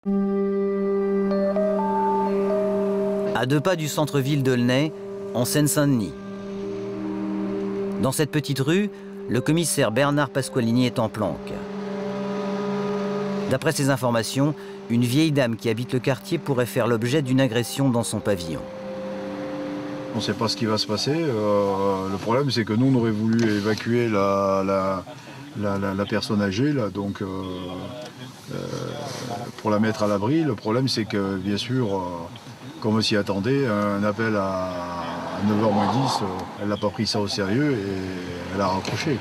À 2 pas du centre-ville d'Aulnay, en Seine-Saint-Denis. Dans cette petite rue, le commissaire Bernard Pasqualini est en planque. D'après ses informations, une vieille dame qui habite le quartier pourrait faire l'objet d'une agression dans son pavillon. On ne sait pas ce qui va se passer. Le problème, c'est que nous, on aurait voulu évacuer la personne âgée, là, donc, pour la mettre à l'abri. Le problème, c'est que, bien sûr, comme on s'y attendait, un appel à 9h moins 10, elle n'a pas pris ça au sérieux et elle a raccroché.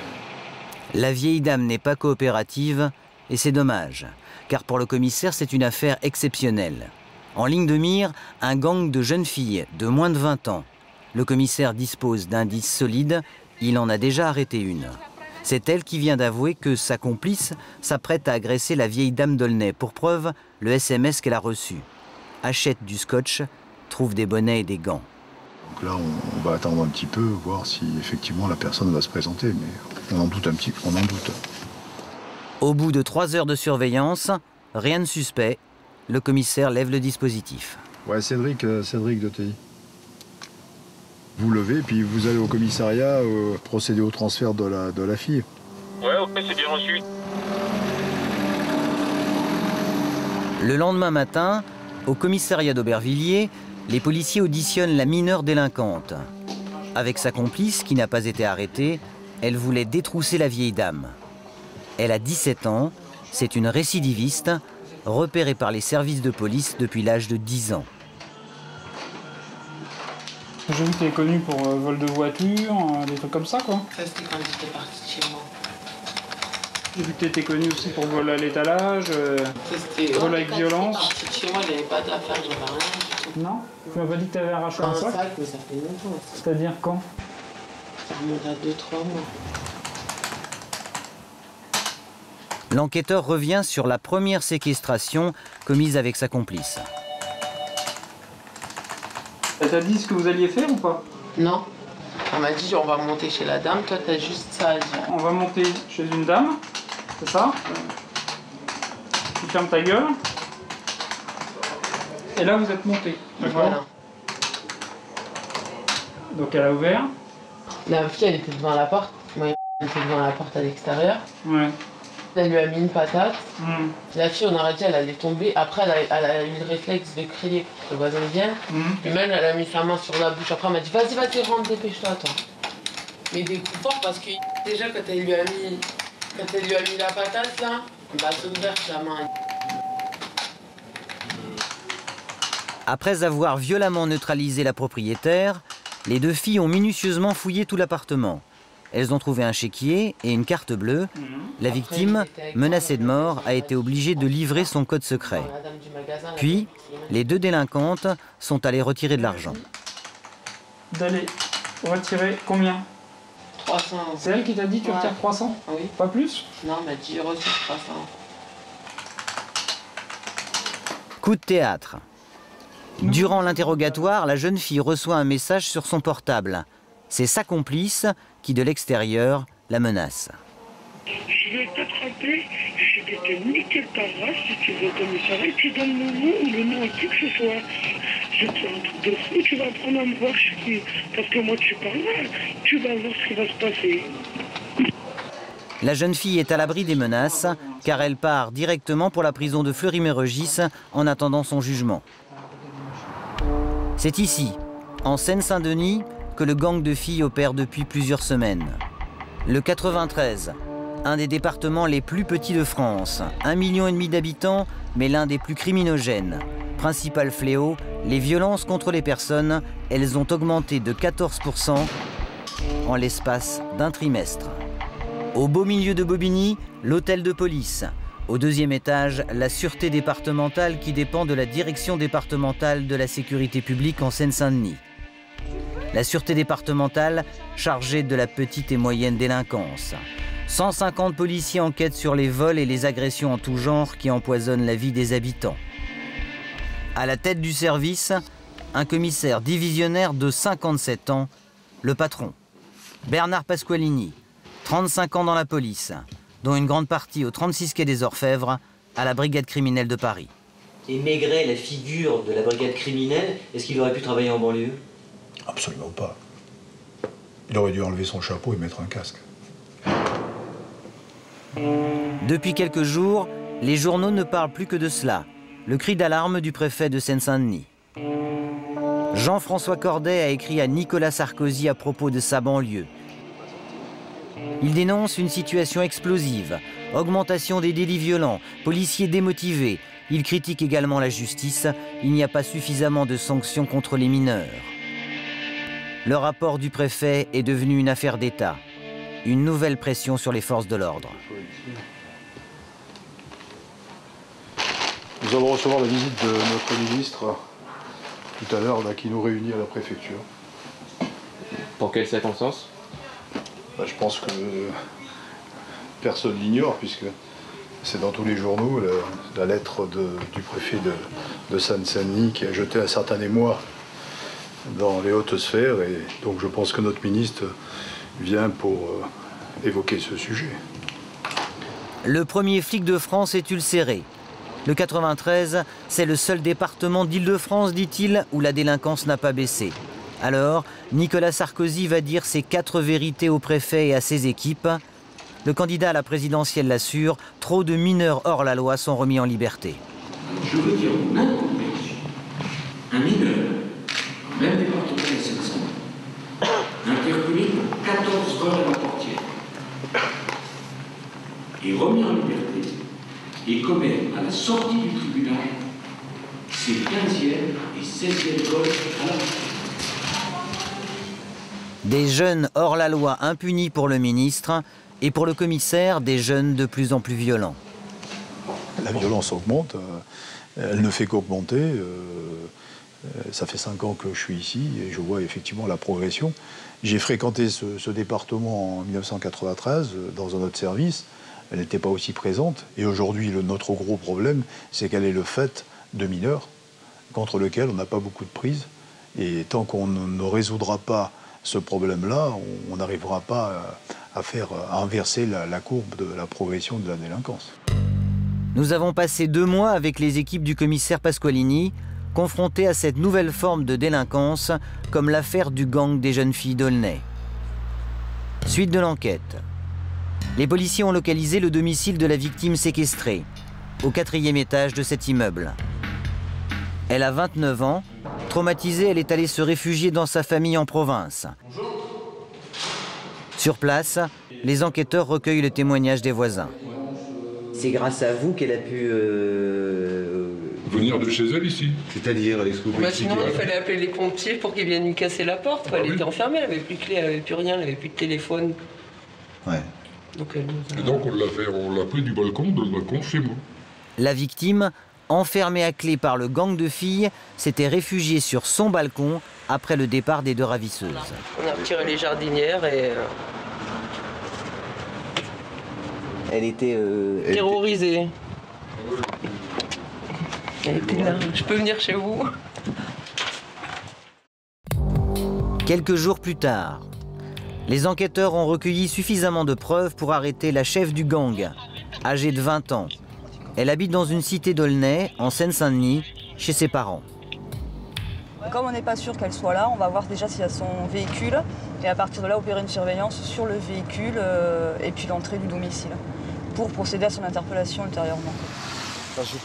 La vieille dame n'est pas coopérative et c'est dommage, car pour le commissaire, c'est une affaire exceptionnelle. En ligne de mire, un gang de jeunes filles de moins de 20 ans. Le commissaire dispose d'indices solides, il en a déjà arrêté une. C'est elle qui vient d'avouer que sa complice s'apprête à agresser la vieille dame d'Aulnay. Pour preuve, le SMS qu'elle a reçu. Achète du scotch, trouve des bonnets et des gants. Donc là, on va attendre un petit peu, voir si effectivement la personne va se présenter, mais on en doute un petit peu, on en doute. Au bout de 3 heures de surveillance, rien de suspect, le commissaire lève le dispositif. Ouais, Cédric de TI. Vous levez, puis vous allez au commissariat procéder au transfert de la fille. Ouais, ok, c'est bien reçu. Le lendemain matin, au commissariat d'Aubervilliers, les policiers auditionnent la mineure délinquante. Avec sa complice, qui n'a pas été arrêtée, elle voulait détrousser la vieille dame. Elle a 17 ans, c'est une récidiviste, repérée par les services de police depuis l'âge de 10 ans. J'ai vu que tu es connu pour vol de voiture, des trucs comme ça, quoi. Ça, c'était quand j'étais partie de chez moi. J'ai vu que tu étais connu aussi pour vol à l'étalage, vol avec violence. Quand j'étais partie de chez moi, j'avais pas d'affaires, j'avais rien du tout. Non? Tu m'as pas dit que tu avais arraché un sac? Mais ça fait longtemps. C'est-à-dire quand? Ça remonte à 2-3 mois. L'enquêteur revient sur la première séquestration commise avec sa complice. Elle t'a dit ce que vous alliez faire ou pas? Non. On m'a dit, on va monter chez la dame, toi t'as juste ça à dire. On va monter chez une dame, c'est ça? Tu fermes ta gueule. Et là vous êtes monté, d'accord? Voilà. Donc elle a ouvert. La fille, elle était devant la porte. Moi, elle était devant la porte à l'extérieur. Ouais. Elle lui a mis une patate. Mmh. La fille, on aurait dit, elle allait tomber. Après, elle a eu le réflexe de crier pour que le voisin vienne. Mmh. Et même, elle a mis sa main sur la bouche. Après, elle m'a dit, vas-y, rentre, dépêche-toi, toi. Mais des coups forts, parce que déjà, quand elle lui a mis la patate, là, bah, elle s'est ouverte la main. Après avoir violemment neutralisé la propriétaire, les 2 filles ont minutieusement fouillé tout l'appartement. Elles ont trouvé un chéquier et une carte bleue. La victime, menacée de mort, a été obligée de livrer son code secret. Puis, les 2 délinquantes sont allées retirer de l'argent. D'aller retirer combien? 300. C'est elle qui t'a dit tu retires 300? Oui. Pas plus? Non, elle m'a dit j'ai reçu 300. Coup de théâtre. Durant l'interrogatoire, la jeune fille reçoit un message sur son portable. C'est sa complice qui, de l'extérieur, la menace. Je vais t'attraper, je vais te niquer ta race si tu veux au commissariat, tu donnes mon nom ou le nom à qui que ce soit. Je te fais un truc de fou, tu vas apprendre à me voir chez qui. Parce que moi tu parles mal, tu vas voir ce qui va se passer. La jeune fille est à l'abri des menaces, car elle part directement pour la prison de Fleury-Mérogis en attendant son jugement. C'est ici, en Seine-Saint-Denis, que le gang de filles opère depuis plusieurs semaines. Le 93, un des départements les plus petits de France, 1,5 million d'habitants, mais l'un des plus criminogènes. Principal fléau, les violences contre les personnes, elles ont augmenté de 14% en l'espace d'un trimestre. Au beau milieu de Bobigny, l'hôtel de police. Au 2e étage, la sûreté départementale qui dépend de la direction départementale de la sécurité publique en Seine-Saint-Denis. La sûreté départementale chargée de la petite et moyenne délinquance. 150 policiers enquêtent sur les vols et les agressions en tout genre qui empoisonnent la vie des habitants. À la tête du service, un commissaire divisionnaire de 57 ans, le patron, Bernard Pasqualini, 35 ans dans la police, dont une grande partie au 36 quai des Orfèvres, à la brigade criminelle de Paris. Et Maigret, la figure de la brigade criminelle, est-ce qu'il aurait pu travailler en banlieue? Absolument pas. Il aurait dû enlever son chapeau et mettre un casque. Depuis quelques jours, les journaux ne parlent plus que de cela. Le cri d'alarme du préfet de Seine-Saint-Denis. Jean-François Corday a écrit à Nicolas Sarkozy à propos de sa banlieue. Il dénonce une situation explosive, augmentation des délits violents, policiers démotivés. Il critique également la justice. Il n'y a pas suffisamment de sanctions contre les mineurs. Le rapport du préfet est devenu une affaire d'État. Une nouvelle pression sur les forces de l'ordre. Nous allons recevoir la visite de notre ministre tout à l'heure, qui nous réunit à la préfecture. Pour quelles circonstances? Je pense que personne l'ignore, puisque c'est dans tous les journaux la lettre du préfet de Seine-Saint-Denis qui a jeté un certain émoi dans les hautes sphères. Et donc je pense que notre ministre vient pour évoquer ce sujet. Le premier flic de France est ulcéré. Le 93, c'est le seul département d'Île-de-France, dit-il, où la délinquance n'a pas baissé. Alors, Nicolas Sarkozy va dire ses 4 vérités au préfet et à ses équipes. Le candidat à la présidentielle l'assure, trop de mineurs hors la loi sont remis en liberté. Je veux dire, n'importe un mineur, même département de Seine-Saint-Denis, interpellé pour 14 vols à la portière, et remis en liberté, et commet à la sortie du tribunal ses 15e et 16e vols à la portière. Des jeunes hors la loi impunis pour le ministre et pour le commissaire, des jeunes de plus en plus violents. La violence augmente, elle ne fait qu'augmenter. Ça fait 5 ans que je suis ici et je vois effectivement la progression. J'ai fréquenté ce département en 1993 dans un autre service. Elle n'était pas aussi présente. Et aujourd'hui, notre gros problème, c'est qu'elle est le fait de mineurs contre lesquels on n'a pas beaucoup de prise. Et tant qu'on ne résoudra pas ce problème-là, on n'arrivera pas à inverser la courbe de la progression de la délinquance. Nous avons passé 2 mois avec les équipes du commissaire Pasqualini, confrontés à cette nouvelle forme de délinquance, comme l'affaire du gang des jeunes filles d'Aulnay. Suite de l'enquête. Les policiers ont localisé le domicile de la victime séquestrée, au 4e étage de cet immeuble. Elle a 29 ans. Traumatisée, elle est allée se réfugier dans sa famille en province. Sur place, les enquêteurs recueillent le témoignage des voisins. C'est grâce à vous qu'elle a pu... venir de chez elle ici. C'est-à-dire, elle explique. Sinon, il fallait appeler les pompiers pour qu'ils viennent lui casser la porte. Elle était enfermée, elle n'avait plus de clé, elle n'avait plus rien, elle n'avait plus de téléphone. Ouais. Donc, Et donc on l'a pris du balcon chez moi. La victime, enfermée à clé par le gang de filles, s'était réfugiée sur son balcon après le départ des 2 ravisseuses. On a retiré les jardinières et... Elle était... terrorisée. Elle était là. Je peux venir chez vous? Quelques jours plus tard, les enquêteurs ont recueilli suffisamment de preuves pour arrêter la chef du gang, âgée de 20 ans. Elle habite dans une cité d'Aulnay, en Seine-Saint-Denis, chez ses parents. Comme on n'est pas sûr qu'elle soit là, on va voir déjà s'il y a son véhicule et à partir de là opérer une surveillance sur le véhicule et puis l'entrée du domicile pour procéder à son interpellation ultérieurement.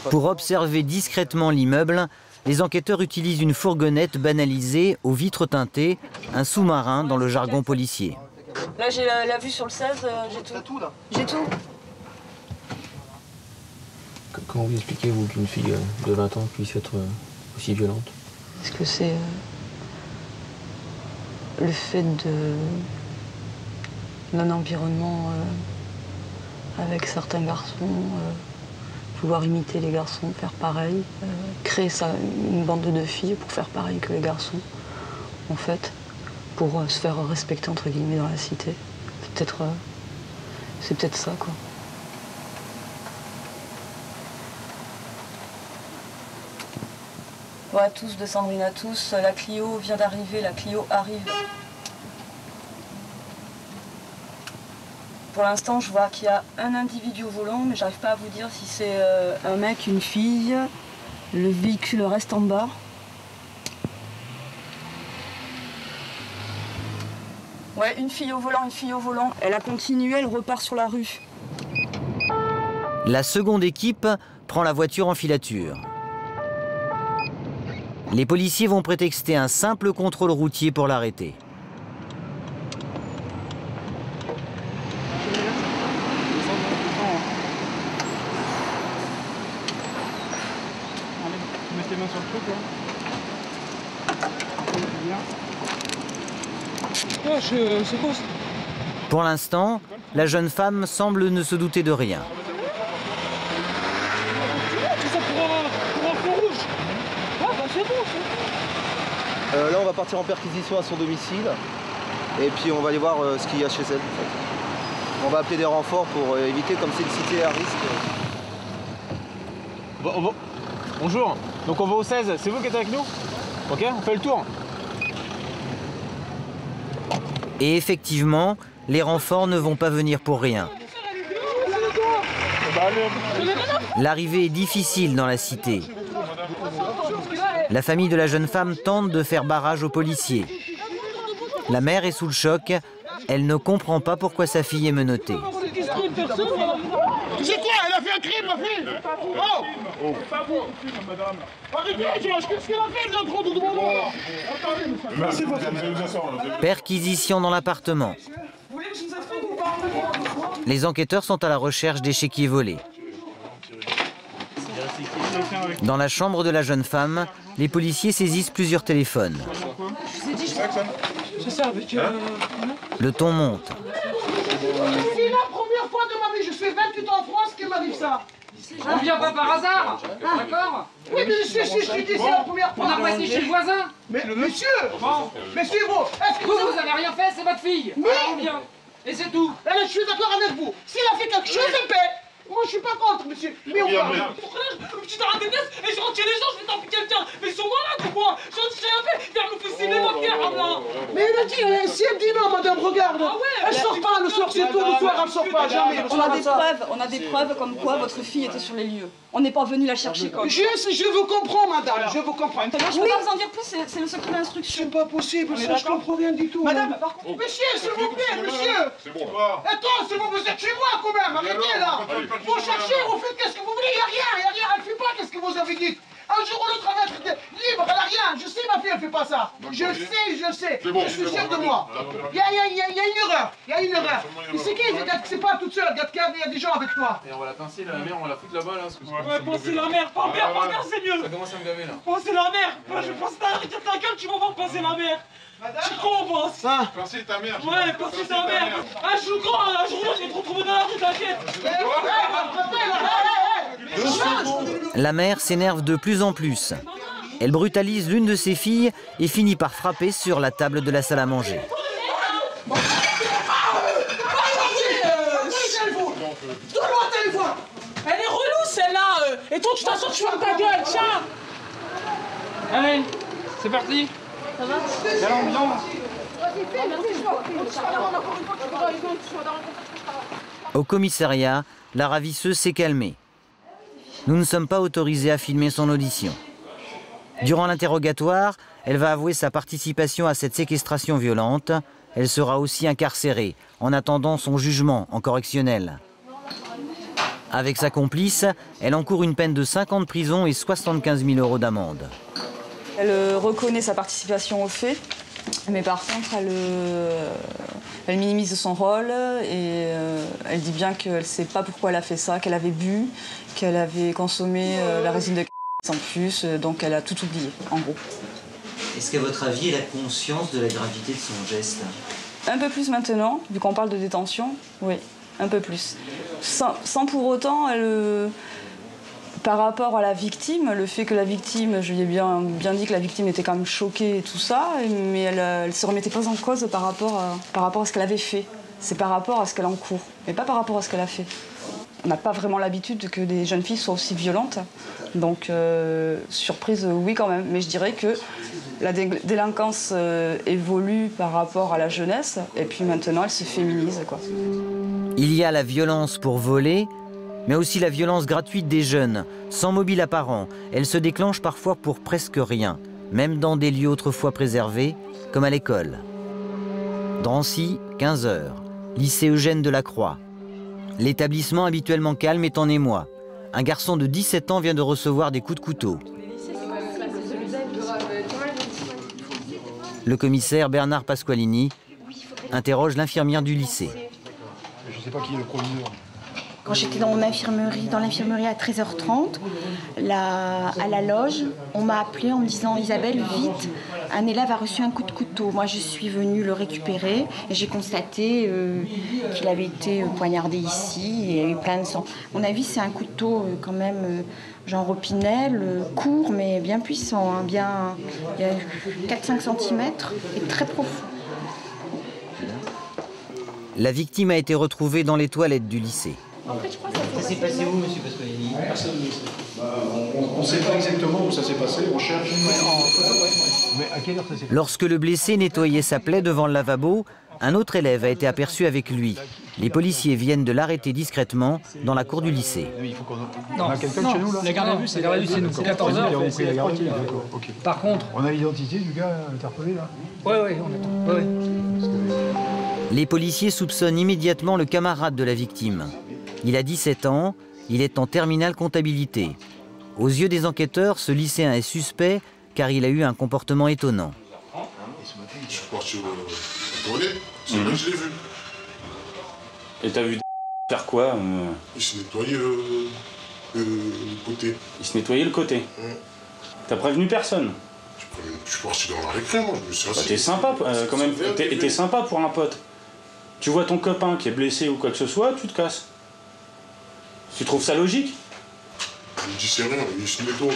Pour observer discrètement l'immeuble, les enquêteurs utilisent une fourgonnette banalisée aux vitres teintées, un sous-marin dans le jargon policier. Là j'ai la vue sur le 16, j'ai tout. J'ai tout. Comment vous expliquez-vous qu'une fille de 20 ans puisse être aussi violente? Est-ce que c'est le fait d'un environnement avec certains garçons, vouloir imiter les garçons, faire pareil, créer une bande de filles pour faire pareil que les garçons, en fait, pour se faire respecter entre guillemets dans la cité. C'est peut-être ça, quoi. Bon, à tous, de Sandrine à tous, la Clio vient d'arriver, la Clio arrive. Pour l'instant, je vois qu'il y a un individu au volant, mais j'arrive pas à vous dire si c'est un mec, une fille, Le véhicule reste en bas. Ouais, une fille au volant, une fille au volant. Elle a continué, elle repart sur la rue. La seconde équipe prend la voiture en filature. Les policiers vont prétexter un simple contrôle routier pour l'arrêter. Mettez les mains sur le truc, là. Pour l'instant, la jeune femme semble ne se douter de rien. Là, on va partir en perquisition à son domicile et puis on va aller voir ce qu'il y a chez elle. En fait. On va appeler des renforts pour éviter, comme c'est une cité à risque. Bonjour, donc on va au 16, c'est vous qui êtes avec nous? Ok, on fait le tour. Et effectivement, les renforts ne vont pas venir pour rien. L'arrivée est difficile dans la cité. La famille de la jeune femme tente de faire barrage aux policiers. La mère est sous le choc. Elle ne comprend pas pourquoi sa fille est menottée. C'est quoi? Elle a fait un crime, ma fille? Oh! Qu'est-ce qu'elle a fait, le gros de Perquisition dans l'appartement. Les enquêteurs sont à la recherche d'échiquiers volés. Dans la chambre de la jeune femme, les policiers saisissent plusieurs téléphones. Le ton monte. C'est la première fois de ma vie, je fais 28 ans en France qu'il m'arrive ça. On ne vient pas par hasard, d'accord? Oui, mais je suis dit, c'est la première fois. On n'a pas été chez le voisin. Mais monsieur, monsieur, vous, est-ce que vous n'avez rien fait, c'est votre fille. Oui. Alors on vient. Et c'est tout. Alors, je suis d'accord avec vous. S'il a fait quelque chose, elle paie. Moi, je suis pas contre, monsieur. Mais on va. Tu t'arrêtes des tests et je rentre chez les gens, je vais taper quelqu'un. Mais ils sont malades ou quoi? J'ai rien fait. Il vient me fustiger ma pierre, là. Mais elle a dit, si elle dit non, madame, regarde. Ah ouais, elle sort pas le soir, c'est tout le soir, elle sort pas, jamais. On a des preuves comme quoi votre fille était sur les lieux. On n'est pas venu la chercher comme ça. Je vous comprends, madame, je vous comprends. Je peux pas vous en dire plus, c'est le secret d'instruction. C'est pas possible, ça, je comprends rien du tout. Madame, monsieur, s'il vous plaît, monsieur. C'est bon. Attends, c'est bon, vous êtes chez moi quand même, arrêtez là. Vous cherchez, vous faites qu'est-ce que vous voulez, il n'y a rien, elle fait pas qu'est-ce que vous avez dit. Un jour ou l'autre, elle va être libre, elle a rien. Je sais, ma fille, elle fait pas ça. Je sais. Je suis sûr de moi. Il y a une erreur. Il y a une erreur. Mais c'est qui? C'est pas toute seule. Regarde, il y a des gens avec toi. Et on va la pincer, la mère, on va la foutre là-bas, là. Ouais, pincer la mère. Pas mère, pas mère, c'est mieux. Ça commence à me gaver, là. Pincer la mère. Je vais pincer ta gueule, tu vas voir pincer la mère. Tu comprends? Pincer ta mère. Ouais, pincer ta mère. Ah, je suis grand, un jour je vais te retrouver dans la rue, t'inquiète. La mère s'énerve de plus en plus. Elle brutalise l'une de ses filles et finit par frapper sur la table de la salle à manger. Donne-moi un téléphone. Elle est relou celle-là. Et toi tu t'assures, tu fermes ta gueule, tiens. Allez, c'est parti. Ça va? Viens. Au commissariat, la ravisseuse s'est calmée. Nous ne sommes pas autorisés à filmer son audition. Durant l'interrogatoire, elle va avouer sa participation à cette séquestration violente. Elle sera aussi incarcérée, en attendant son jugement en correctionnel. Avec sa complice, elle encourt une peine de 5 ans de prison et 75 000 € d'amende. Elle reconnaît sa participation au fait, mais par contre, elle minimise son rôle et elle dit bien qu'elle ne sait pas pourquoi elle a fait ça, qu'elle avait bu, qu'elle avait consommé la résine de en plus, donc elle a tout oublié, en gros. Est-ce qu'à votre avis, elle a conscience de la gravité de son geste? Un peu plus maintenant, vu qu'on parle de détention, oui, un peu plus. Sans pour autant, par rapport à la victime, le fait que la victime, je lui ai bien dit que la victime était quand même choquée et tout ça, mais elle ne se remettait pas en cause par rapport à ce qu'elle avait fait. C'est par rapport à ce qu'elle encourt, mais pas par rapport à ce qu'elle a fait. On n'a pas vraiment l'habitude que des jeunes filles soient aussi violentes, donc surprise, oui quand même, mais je dirais que la délinquance évolue par rapport à la jeunesse, et puis maintenant elle se féminise, quoi. Il y a la violence pour voler, mais aussi la violence gratuite des jeunes, sans mobile apparent. Elle se déclenche parfois pour presque rien, même dans des lieux autrefois préservés, comme à l'école. Drancy, 15 h, lycée Eugène Delacroix. L'établissement habituellement calme est en émoi. Un garçon de 17 ans vient de recevoir des coups de couteau. Le commissaire Bernard Pasqualini interroge l'infirmière du lycée. Je ne sais pas qui est le proviseur. Quand j'étais dans l'infirmerie à 13h30, à la loge, on m'a appelé en me disant « Isabelle, vite, un élève a reçu un coup de couteau ». Moi, je suis venue le récupérer et j'ai constaté qu'il avait été poignardé ici et il y a eu plein de sang. À mon avis, c'est un couteau quand même genre Opinel, court mais bien puissant, hein, bien, il y a 4-5 cm et très profond. La victime a été retrouvée dans les toilettes du lycée. Ça s'est passé où, monsieur Pasqualini? On ne sait pas exactement où ça s'est passé, on cherche. Mais à quelle heure ça s'est passé? Lorsque le blessé nettoyait sa plaie devant le lavabo, un autre élève a été aperçu avec lui. Les policiers viennent de l'arrêter discrètement dans la cour du lycée. On a quelqu'un chez nous là? La garde à vue, c'est nous. 14 h. Par contre... On a l'identité du gars interpellé là? Oui, on attend. Les policiers soupçonnent immédiatement le camarade de la victime. Il a 17 ans, il est en terminale comptabilité. Aux yeux des enquêteurs, ce lycéen est suspect car il a eu un comportement étonnant. Je suis parti au toilette, c'est là que je l'ai vu. Et t'as vu faire quoi Il se nettoyait le côté. Il se nettoyait le côté. T'as prévenu personne? Je suis parti dans la récré, moi, je me suis assis. T'es sympa quand même, t'es sympa pour un pote. Tu vois ton copain qui est blessé ou quoi que ce soit, tu te casses. Tu trouves ça logique? Il dit c'est rien, il se nettoie.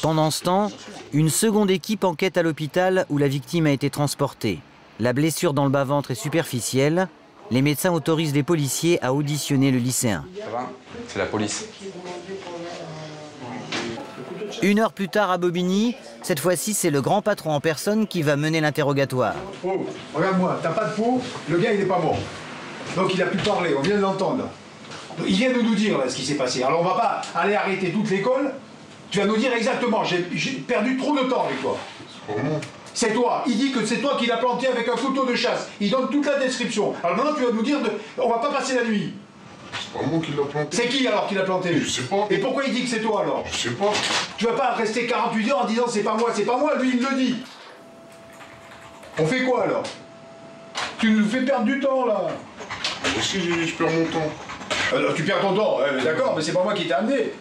Pendant ce temps, une seconde équipe enquête à l'hôpital où la victime a été transportée. La blessure dans le bas-ventre est superficielle. Les médecins autorisent les policiers à auditionner le lycéen. Ça va? C'est la police. 1 heure plus tard à Bobigny, cette fois-ci c'est le grand patron en personne qui va mener l'interrogatoire. Oh, regarde-moi, t'as pas de peau, le gars il est pas mort. Donc il a pu parler, on vient de l'entendre. Il vient de nous dire là, ce qui s'est passé. Alors on va pas aller arrêter toute l'école. Tu vas nous dire exactement, j'ai perdu trop de temps avec toi. C'est toi. Il dit que c'est toi qui l'as planté avec un couteau de chasse. Il donne toute la description. Alors maintenant tu vas nous dire, on va pas passer la nuit. C'est pas moi qui l'a planté. C'est qui alors qui l'a planté? Je sais pas. Et pourquoi il dit que c'est toi alors? Je sais pas. Tu vas pas rester 48 heures en disant c'est pas moi, lui il le dit. On fait quoi alors? Tu nous fais perdre du temps là. Moi aussi je perds mon temps. Alors tu perds ton temps, d'accord, mais c'est pas moi qui t'ai amené.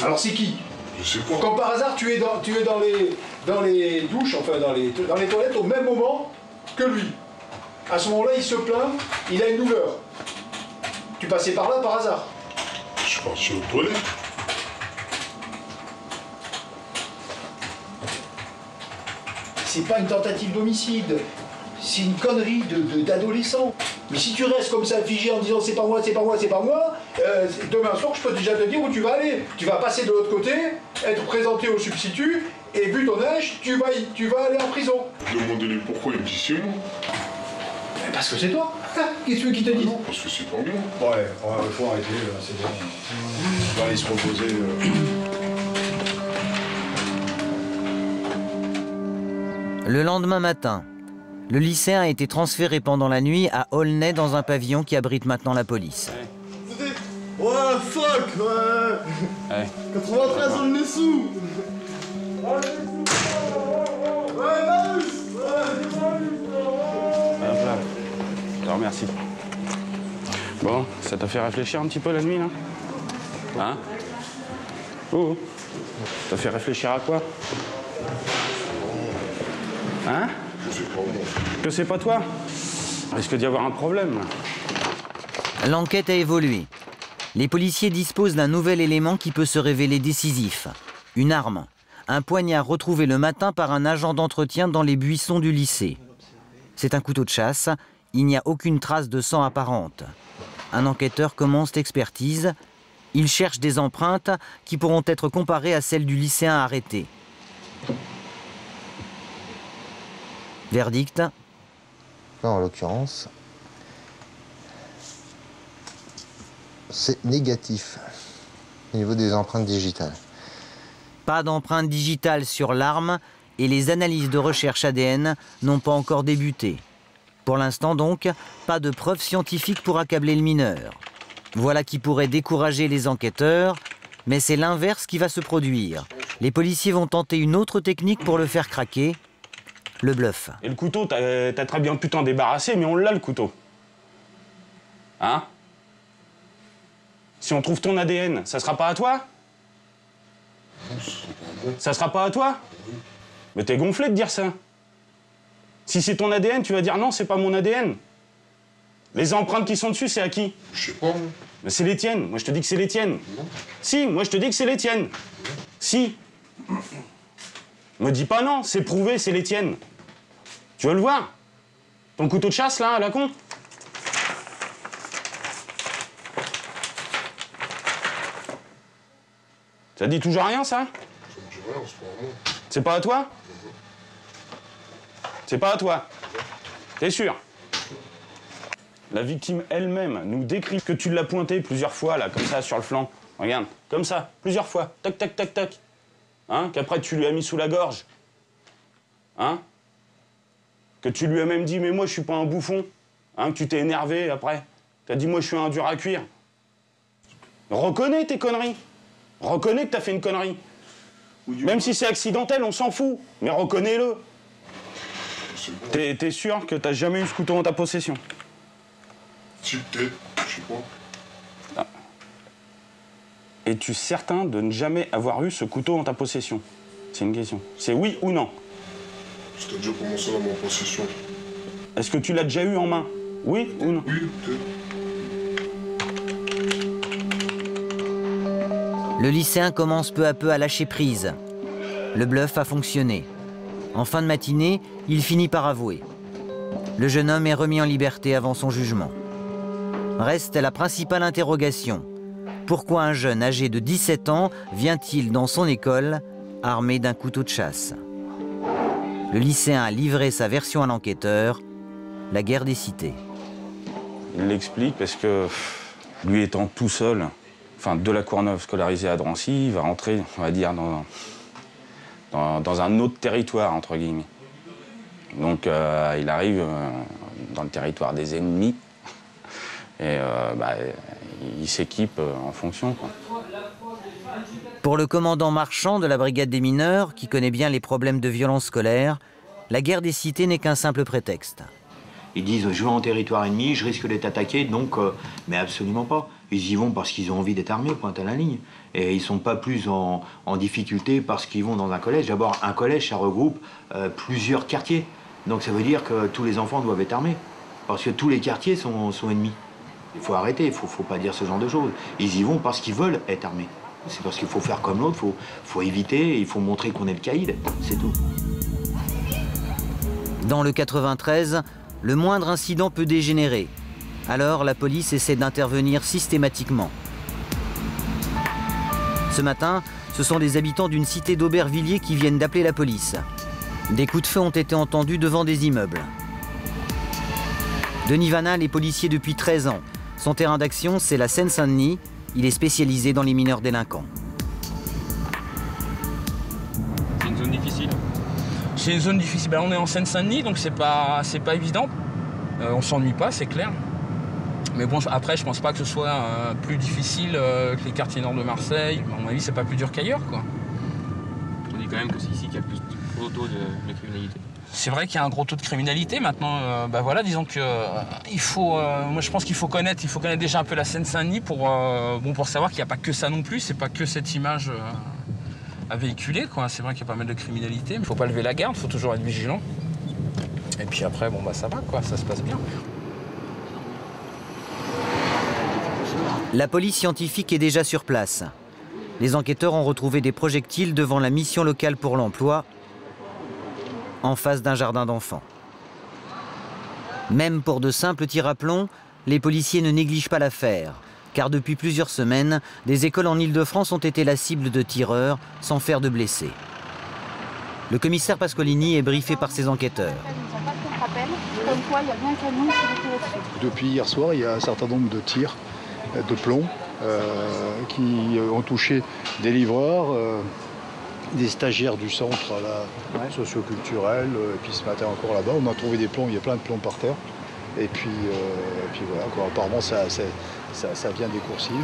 Alors c'est qui? Je sais pas. Comme par hasard tu es dans les douches, enfin dans les toilettes au même moment que lui. À ce moment-là il se plaint, il a une douleur. Tu passais par là par hasard? Je suis parti aux toilettes. C'est pas une tentative d'homicide. C'est une connerie d'adolescent. Mais si tu restes comme ça figé en disant c'est pas moi, demain soir je peux déjà te dire où tu vas aller. Tu vas passer de l'autre côté, être présenté au substitut, et vu ton âge, tu vas aller en prison. Je demandais pourquoi, il me dit c'est moi. Parce que c'est toi. Qu'est-ce que tu veux qu'il te dise? Parce que c'est pas moi. Ouais, faut arrêter, c'est bon. On va aller se reposer. Le lendemain matin, le lycéen a été transféré pendant la nuit à Aulnay dans un pavillon qui abrite maintenant la police. Ouais, fuck, ouais. 93 dans le Nessou. Ouais, Marius. Hop là. Je te remercie. Bon, ça t'a fait réfléchir un petit peu la nuit, là? Hein? Oh. T'as fait réfléchir à quoi? Hein? Que c'est pas toi? Il risque d'y avoir un problème. L'enquête a évolué. Les policiers disposent d'un nouvel élément qui peut se révéler décisif. Une arme. Un poignard retrouvé le matin par un agent d'entretien dans les buissons du lycée. C'est un couteau de chasse. Il n'y a aucune trace de sang apparente. Un enquêteur commence l'expertise. Il cherche des empreintes qui pourront être comparées à celles du lycéen arrêté. Verdict. Là, en l'occurrence, c'est négatif au niveau des empreintes digitales. Pas d'empreinte digitale sur l'arme et les analyses de recherche ADN n'ont pas encore débuté. Pour l'instant donc, pas de preuves scientifiques pour accabler le mineur. Voilà qui pourrait décourager les enquêteurs, mais c'est l'inverse qui va se produire. Les policiers vont tenter une autre technique pour le faire craquer, le bluff. Et le couteau, t'as très bien pu t'en débarrasser, mais on l'a le couteau. Hein? Si on trouve ton ADN, ça sera pas à toi? Ça sera pas à toi? Mais t'es gonflé de dire ça. Si c'est ton ADN, tu vas dire non, c'est pas mon ADN. Les empreintes qui sont dessus, c'est à qui? Je sais pas. Mais c'est les tiennes. Moi, je te dis que c'est les tiennes. Non. Si, moi, je te dis que c'est les tiennes. Si. Me dis pas non, c'est prouvé, c'est les tiennes. Tu veux le voir? Ton couteau de chasse, là, à la con? Ça dit toujours rien, ça? Ça me dit rien, c'est pas à moi. C'est pas à toi? C'est pas à toi? T'es sûr? La victime elle-même nous décrit que tu l'as pointé plusieurs fois, là, comme ça, sur le flanc. Regarde, comme ça, plusieurs fois. Tac, tac, tac, tac. Hein? Qu'après, tu lui as mis sous la gorge. Hein? Que tu lui as même dit, mais moi, je suis pas un bouffon. Hein? Que tu t'es énervé, après. T'as dit, moi, je suis un dur à cuire. Reconnais tes conneries. Reconnais que t'as fait une connerie. Même si c'est accidentel, on s'en fout. Mais reconnais-le. T'es sûr que t'as jamais eu ce couteau en ta possession? Si, peut-être, je sais pas. Ah. Es-tu certain de ne jamais avoir eu ce couteau en ta possession? C'est une question. C'est oui ou non? C'est-à-dire comment ça, dans ma possession? Est-ce que tu l'as déjà eu en main? Oui ou non? Oui, peut-être. Le lycéen commence peu à peu à lâcher prise. Le bluff a fonctionné. En fin de matinée, il finit par avouer. Le jeune homme est remis en liberté avant son jugement. Reste la principale interrogation. Pourquoi un jeune âgé de 17 ans vient-il dans son école armé d'un couteau de chasse? Le lycéen a livré sa version à l'enquêteur, la guerre des cités. Il l'explique parce que lui étant tout seul, enfin de la Courneuve scolarisé à Drancy, il va rentrer, on va dire, dans un autre territoire, entre guillemets. Donc il arrive dans le territoire des ennemis et il s'équipe en fonction, quoi. Pour le commandant Marchand de la brigade des mineurs, qui connaît bien les problèmes de violence scolaire, la guerre des cités n'est qu'un simple prétexte. Ils disent « je vais en territoire ennemi, je risque d'être attaqué », donc... mais absolument pas. Ils y vont parce qu'ils ont envie d'être armés, pointe à la ligne. Et ils sont pas plus en difficulté parce qu'ils vont dans un collège. D'abord, un collège, ça regroupe plusieurs quartiers. Donc ça veut dire que tous les enfants doivent être armés. Parce que tous les quartiers sont ennemis. Il faut arrêter, il faut pas dire ce genre de choses. Ils y vont parce qu'ils veulent être armés. C'est parce qu'il faut faire comme l'autre, faut éviter, il faut montrer qu'on est le caïd, c'est tout. Dans le 93, le moindre incident peut dégénérer. Alors la police essaie d'intervenir systématiquement. Ce matin, ce sont des habitants d'une cité d'Aubervilliers qui viennent d'appeler la police. Des coups de feu ont été entendus devant des immeubles. Denis Vanal est policier depuis 13 ans. Son terrain d'action, c'est la Seine-Saint-Denis. Il est spécialisé dans les mineurs délinquants. C'est une zone difficile. C'est une zone difficile. Ben, on est en Seine-Saint-Denis, donc c'est pas évident. On s'ennuie pas, c'est clair. Mais bon, après, je pense pas que ce soit plus difficile que les quartiers nord de Marseille. À mon avis, c'est pas plus dur qu'ailleurs, quoi. On dit quand même que c'est ici qu'il y a le plus gros taux de criminalité. C'est vrai qu'il y a un gros taux de criminalité. Maintenant, bah voilà, disons que il faut. Moi, je pense qu'il faut connaître déjà un peu la Seine-Saint-Denis pour savoir qu'il n'y a pas que ça non plus. C'est pas que cette image à véhiculer, quoi. C'est vrai qu'il y a pas mal de criminalité. Il ne faut pas lever la garde. Il faut toujours être vigilant. Et puis après, bon bah ça va, quoi. Ça se passe bien. La police scientifique est déjà sur place. Les enquêteurs ont retrouvé des projectiles devant la mission locale pour l'emploi, en face d'un jardin d'enfants. Même pour de simples tirs à plomb, les policiers ne négligent pas l'affaire, car depuis plusieurs semaines, des écoles en Île-de-France ont été la cible de tireurs sans faire de blessés. Le commissaire Pascolini est briefé par ses enquêteurs. Depuis hier soir, il y a un certain nombre de tirs de plomb qui ont touché des livreurs, des stagiaires du centre socioculturel. Et puis ce matin encore là-bas, on a trouvé des plombs, il y a plein de plombs par terre. Et puis voilà, quoi. Apparemment ça vient des coursives.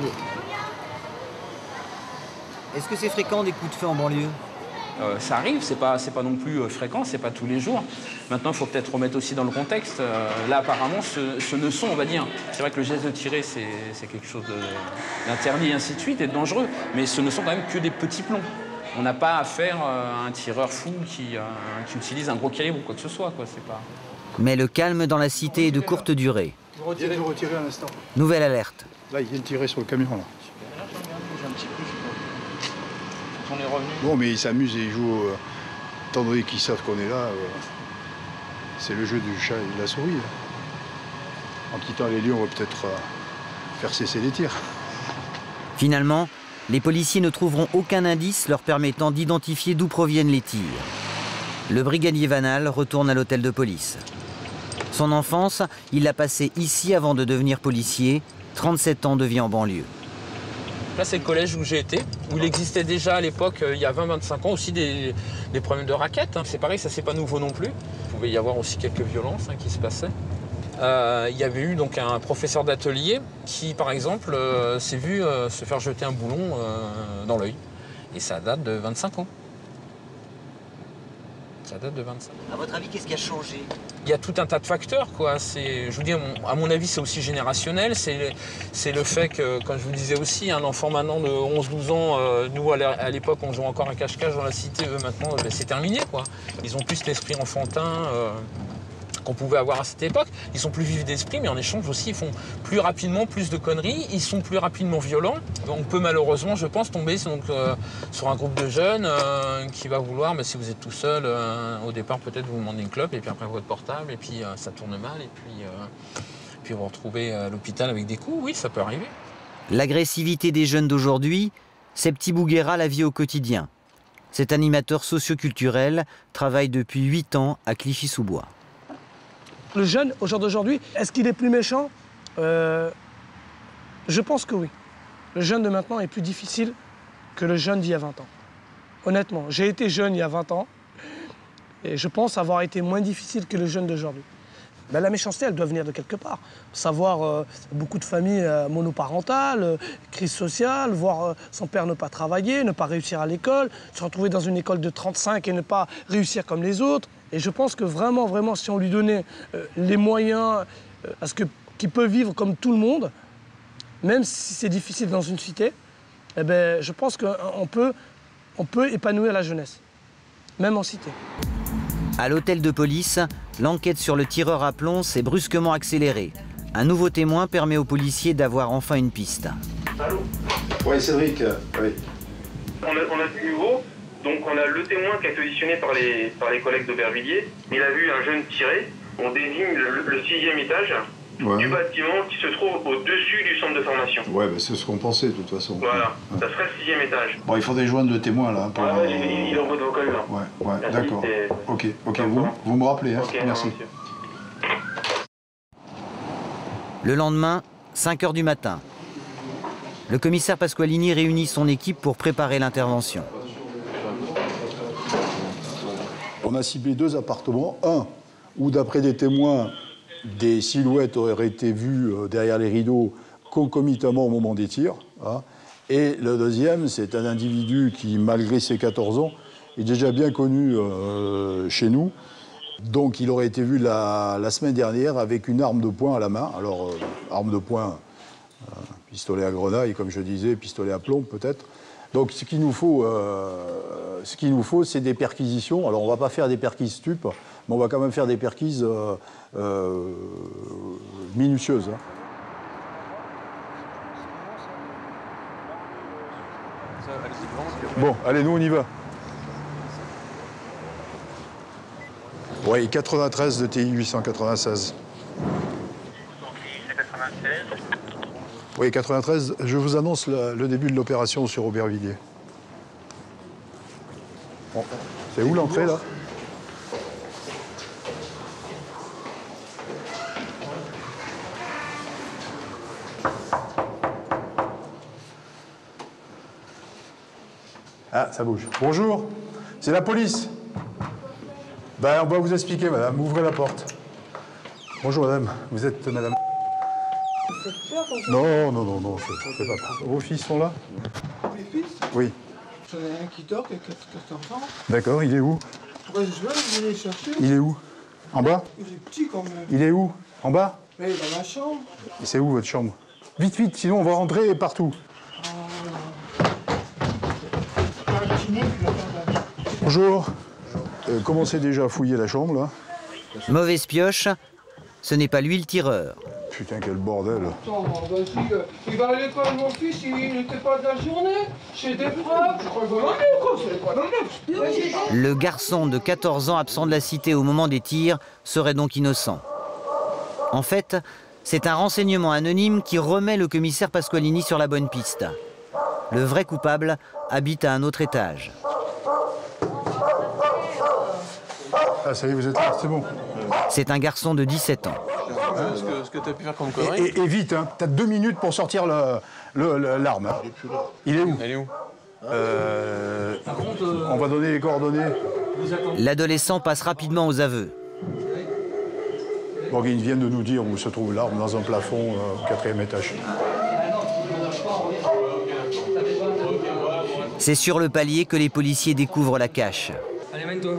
Est-ce que c'est fréquent des coups de feu en banlieue ? Ça arrive, c'est pas non plus fréquent, c'est pas tous les jours. Maintenant, il faut peut-être remettre aussi dans le contexte. Là, apparemment, ce ne sont, on va dire, c'est vrai que le geste de tirer, c'est quelque chose d'interdit, et ainsi de suite, et de dangereux, mais ce ne sont quand même que des petits plombs. On n'a pas affaire à un tireur fou qui utilise un gros calibre ou quoi que ce soit, quoi. C'est pas... Mais le calme dans la cité est de courte durée. Vous retirez un instant. Nouvelle alerte. Là, il vient de tirer sur le camion, là. On est revenu. Bon, mais ils s'amusent et ils jouent. Étant donné qu'ils savent qu'on est là, c'est le jeu du chat et de la souris. En quittant les lieux, on va peut-être faire cesser les tirs. Finalement, les policiers ne trouveront aucun indice leur permettant d'identifier d'où proviennent les tirs. Le brigadier Vanal retourne à l'hôtel de police. Son enfance, il l'a passée ici avant de devenir policier. 37 ans de vie en banlieue. Là, c'est le collège où j'ai été, où il existait déjà à l'époque, il y a 20-25 ans, aussi des problèmes de raquettes. C'est pareil, ça c'est pas nouveau non plus. Il pouvait y avoir aussi quelques violences qui se passaient. Il y avait eu donc un professeur d'atelier qui, par exemple, s'est vu se faire jeter un boulon dans l'œil. Et ça date de 25 ans. Ça date de 25 ans. À votre avis, qu'est-ce qui a changé ? Il y a tout un tas de facteurs, quoi. Je vous dis, à mon avis, c'est aussi générationnel. C'est le fait que, comme je vous le disais aussi, un enfant maintenant de 11-12 ans, nous, à l'époque, on jouait encore à cache-cache dans la cité. Eux, maintenant, c'est terminé, quoi. Ils ont plus cet esprit enfantin qu'on pouvait avoir à cette époque. Ils sont plus vifs d'esprit, mais en échange aussi, ils font plus rapidement plus de conneries. Ils sont plus rapidement violents. On peut malheureusement, je pense, tomber sur un groupe de jeunes qui va vouloir, si vous êtes tout seul, au départ, peut-être vous demandez une clope, et puis après votre portable, et puis ça tourne mal, et puis vous vous retrouvez à l'hôpital avec des coups. Oui, ça peut arriver. L'agressivité des jeunes d'aujourd'hui, Septi Bouguera la vit au quotidien. Cet animateur socio-culturel travaille depuis 8 ans à Clichy-sous-Bois. Le jeune, au jour d'aujourd'hui, est-ce qu'il est plus méchant ? Je pense que oui. Le jeune de maintenant est plus difficile que le jeune d'il y a 20 ans. Honnêtement, j'ai été jeune il y a 20 ans et je pense avoir été moins difficile que le jeune d'aujourd'hui. Ben, la méchanceté, elle doit venir de quelque part. Savoir beaucoup de familles monoparentales, crise sociale, voir son père ne pas travailler, ne pas réussir à l'école, se retrouver dans une école de 35 et ne pas réussir comme les autres. Et je pense que vraiment, si on lui donnait les moyens qu'il peut vivre comme tout le monde, même si c'est difficile dans une cité, eh ben, je pense qu'on peut épanouir la jeunesse, même en cité. À l'hôtel de police, l'enquête sur le tireur à plomb s'est brusquement accélérée. Un nouveau témoin permet aux policiers d'avoir enfin une piste. Allô ? Oui, Cédric, oui. On a du nouveau. Donc on a le témoin qui a été auditionné par les collègues d'Aubervilliers. Il a vu un jeune tirer. On désigne le 6e étage du bâtiment qui se trouve au-dessus du centre de formation. Ouais, c'est ce qu'on pensait de toute façon. Voilà, ça serait le 6e étage. Bon, il faudrait joindre le témoin là. Pour il est en boîte vocale là. Ouais, d'accord. Ok, vous me rappelez, hein. Okay, merci. Le lendemain, 5 h du matin. Le commissaire Pasqualini réunit son équipe pour préparer l'intervention. On a ciblé 2 appartements. Un où, d'après des témoins, des silhouettes auraient été vues derrière les rideaux concomitamment au moment des tirs. Hein. Et le deuxième, c'est un individu qui, malgré ses 14 ans, est déjà bien connu chez nous. Donc il aurait été vu la semaine dernière avec une arme de poing à la main. Alors, arme de poing, pistolet à grenaille, comme je disais, pistolet à plomb peut-être. Donc ce qu'il nous faut, c'est des perquisitions. Alors on ne va pas faire des perquises stupes, mais on va quand même faire des perquises minutieuses. Hein. Bon, allez, nous on y va. Oui, 93 de TI 896. Oui, 93, je vous annonce le début de l'opération sur Aubervilliers. Bon, c'est où l'entrée, là ? Ah, ça bouge. Bonjour, c'est la police. Ben, on va vous expliquer, madame. Ouvrez la porte. Bonjour, madame. Vous êtes madame... Vous faites peur quand Non, je ne fais pas peur. Vos fils sont là? Mes fils? Oui. J'en ai un qui dort, qui a 14 ans. D'accord, il est où? Ouais, je vais aller le chercher. Il est où? En bas? Il est petit quand même. Il est où? En bas? Mais il est dans ma chambre. Et c'est où votre chambre? Vite, vite, sinon on va rentrer partout. Bonjour. Commencez déjà à fouiller la chambre, là. Mauvaise pioche, ce n'est pas lui le tireur. Putain, quel bordel. Attends, vas-y, il va à l'école, mon fils, il n'était pas de la journée. Chez des profs, je crois que vous l'en avez ou quoi? C'est pas normal. Le garçon de 14 ans absent de la cité au moment des tirs serait donc innocent. En fait, c'est un renseignement anonyme qui remet le commissaire Pasqualini sur la bonne piste. Le vrai coupable habite à un autre étage. Ah, ça y est, vous êtes là, c'est bon. C'est un garçon de 17 ans. Ce que tu as pu faire comme connerie. Et vite, hein, t'as 2 minutes pour sortir l'arme. Hein. Il est où? Elle est où? On va donner les coordonnées. L'adolescent passe rapidement aux aveux. Bon, ils viennent de nous dire où se trouve l'arme, dans un plafond au 4e étage. C'est sur le palier que les policiers découvrent la cache. Allez, mène-toi.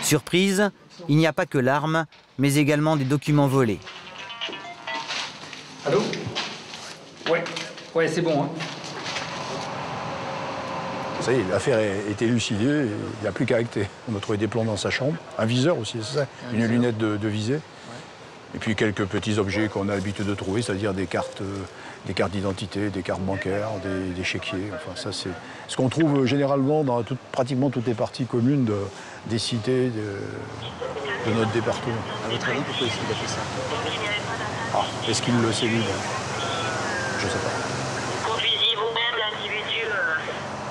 Surprise, il n'y a pas que l'arme, mais également des documents volés. Allô? Ouais, c'est bon. Hein. Ça y est, l'affaire a été élucidée, il n'y a plus qu'à acter. On a trouvé des plombs dans sa chambre, un viseur aussi, c'est ça, une lunette de visée. Et puis quelques petits objets qu'on a l'habitude de trouver, c'est-à-dire des cartes d'identité, des cartes bancaires, des chéquiers. Enfin, ça, c'est ce qu'on trouve généralement dans pratiquement toutes les parties communes des cités de notre département. À votre avis, pourquoi il a fait ça? Ah, est-ce qu'il le sait lui? Je ne sais pas. Conduisez vous-même l'individu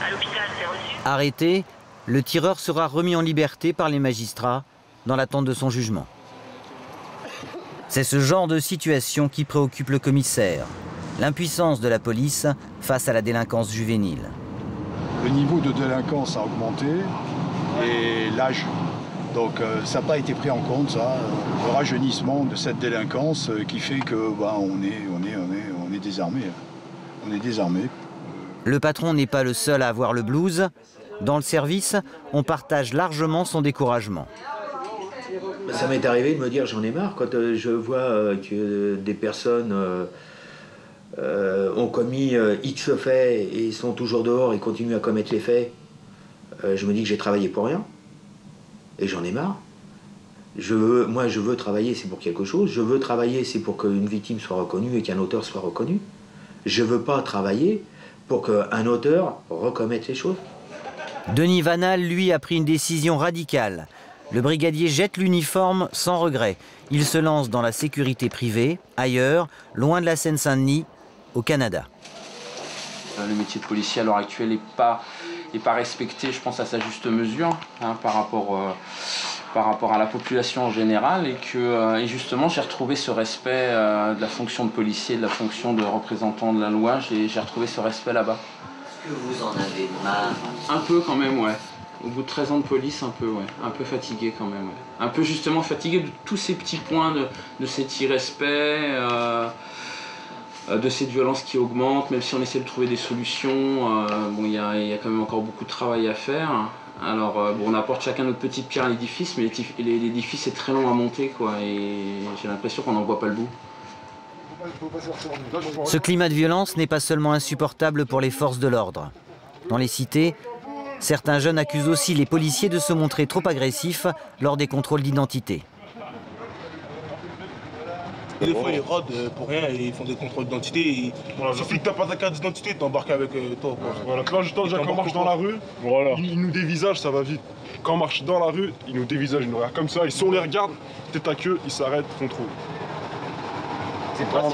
à l'hôpital, c'est reçu. Arrêté, le tireur sera remis en liberté par les magistrats dans l'attente de son jugement. C'est ce genre de situation qui préoccupe le commissaire. L'impuissance de la police face à la délinquance juvénile. Le niveau de délinquance a augmenté et l'âge. Donc ça n'a pas été pris en compte, ça, le rajeunissement de cette délinquance qui fait que on est désarmé. On est désarmé. Le patron n'est pas le seul à avoir le blues. Dans le service, on partage largement son découragement. Ça m'est arrivé de me dire j'en ai marre quand je vois que des personnes ont commis X faits et sont toujours dehors et continuent à commettre les faits. Je me dis que j'ai travaillé pour rien et j'en ai marre. Moi je veux travailler, c'est pour quelque chose. Je veux travailler, c'est pour qu'une victime soit reconnue et qu'un auteur soit reconnu. Je veux pas travailler pour qu'un auteur recommette les choses. Denis Vanal, lui, a pris une décision radicale. Le brigadier jette l'uniforme sans regret. Il se lance dans la sécurité privée, ailleurs, loin de la Seine-Saint-Denis, au Canada. Le métier de policier à l'heure actuelle n'est pas respecté, je pense, à sa juste mesure par rapport à la population en général. Et justement, j'ai retrouvé ce respect de la fonction de policier, de la fonction de représentant de la loi. J'ai retrouvé ce respect là-bas. Est-ce que vous en avez marre? Un peu quand même, ouais. Au bout de 13 ans de police, un peu, ouais. Un peu fatigué quand même, ouais. Un peu justement fatigué de tous ces petits points, de cet irrespect, de cette violence qui augmente, même si on essaie de trouver des solutions. Bon, il y a quand même encore beaucoup de travail à faire. Alors, bon, on apporte chacun notre petite pierre à l'édifice, mais l'édifice est très long à monter, quoi. Et j'ai l'impression qu'on n'en voit pas le bout. Ce climat de violence n'est pas seulement insupportable pour les forces de l'ordre. Dans les cités, certains jeunes accusent aussi les policiers de se montrer trop agressifs lors des contrôles d'identité. Des fois, ils rôdent pour rien et ils font des contrôles d'identité. Il suffit que tu n'as pas ta carte d'identité, t'embarques avec toi. Voilà, là, justement, quand on marche dans la rue, ils nous dévisagent, ça va vite. Quand on marche dans la rue, ils nous dévisagent, ils nous regardent comme ça. Et si on les regarde, tête à queue, ils s'arrêtent, contrôle.